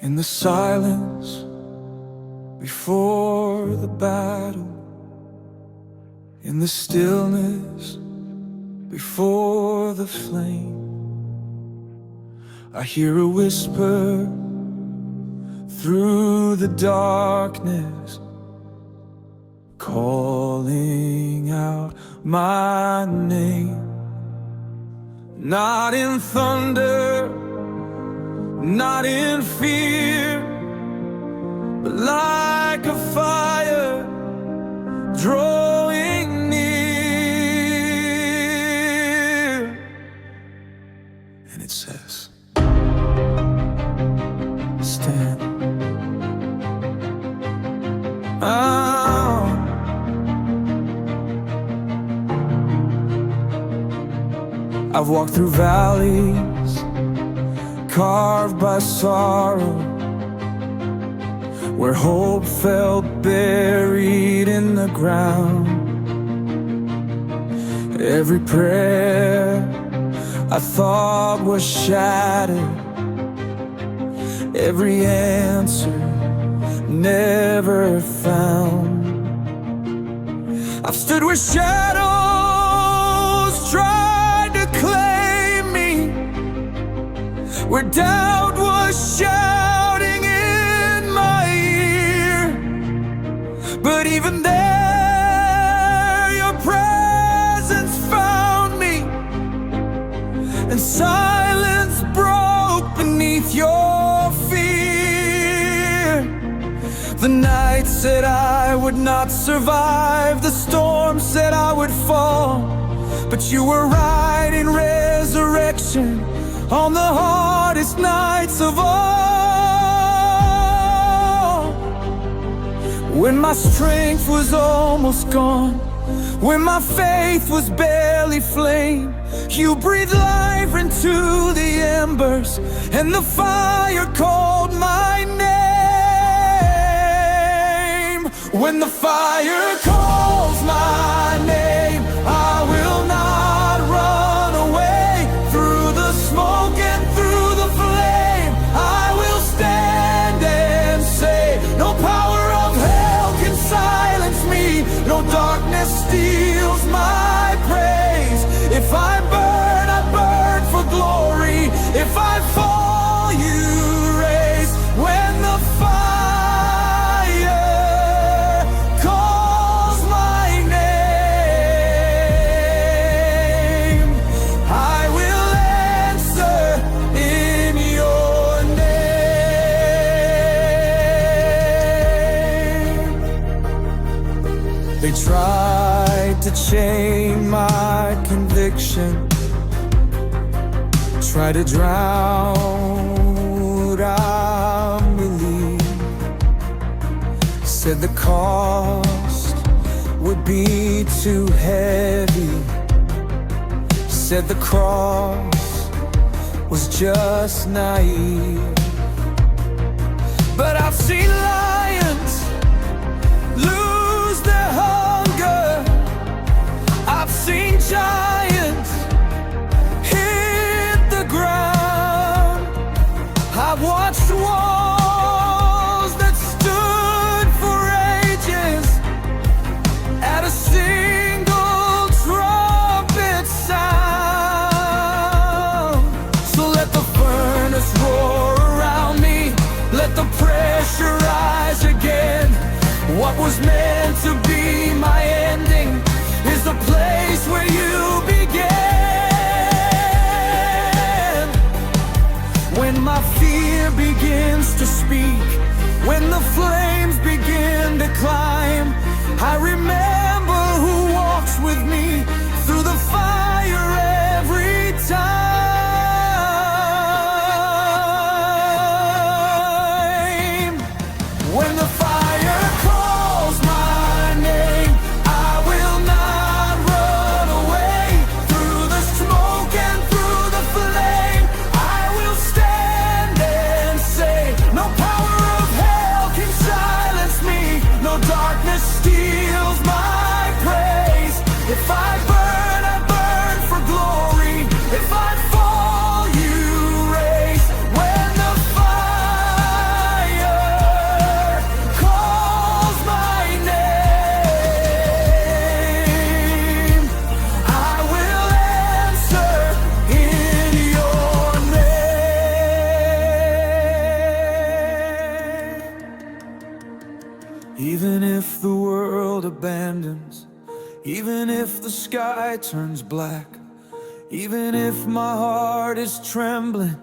In the silence before the battle, in the stillness before the flame, I hear a whisper through the darkness, calling out my name. Not in thunder, not in fear, but like a fire drawing near. And it says, stand. Oh. I've walked through valleys carved by sorrow, where hope felt buried in the ground. Every prayer I thought was shattered, every answer never found. I've stood where shadows tried to claim me, where doubt was shouting in my ear. But even there, your presence found me, and silence broke beneath your fear. The night said I would not survive, the storm said I would fall, but you were right in resurrection on the hardest nights of all. When my strength was almost gone, when my faith was barely flame, you breathed life into the embers, and the fire called my name. When the fire calls my name, I will not run away. Through the smoke and through the flame, I will stand and say, no power of hell can silence me, no darkness steals my praise. If I burn, I burn for glory. If I fall, you raise. When the fire calls my name, I will answer in your name. They tried to chain my conviction, try to drown what I believe. Said the cost would be too heavy, said the cross was just naive. But I've seen lions lose their hunger, I've seen giants hit the ground, I've watched walls that stood for ages at a single trumpet sound. So let the furnace roar around me, let the pressure rise again. What was meant to be my ending is the place where you began. When my fear begins to speak, when the flames begin to climb, I remember who walks with me through the fire every time. When the fire calls my name, I will not run away. Through the smoke and through the flame, I will stand and say, no power of hell can silence me, no darkness steals my praise. If I burn, Even if the world abandons, even if the sky turns black, even if my heart is trembling,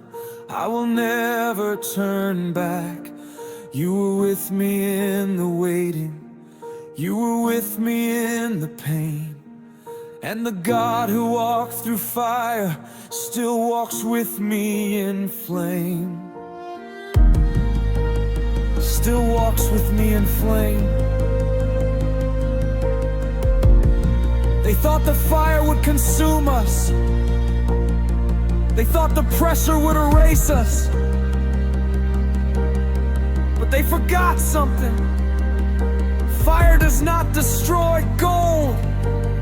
I will never turn back. You were with me in the waiting, you were with me in the pain, and the God who walked through fire still walks with me in flame. Still walks with me in flame. They thought the fire would consume us. They thought the pressure would erase us. But they forgot something. Fire does not destroy gold,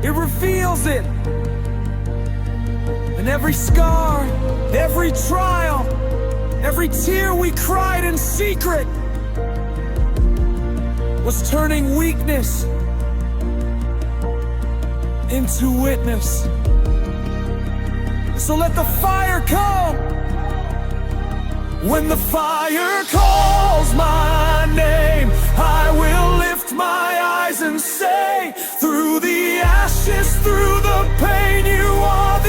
it reveals it. And every scar, every trial, every tear we cried in secret was turning weakness into witness. So let the fire come. When the fire calls my name, I will lift my eyes and say, through the ashes, through the pain, you are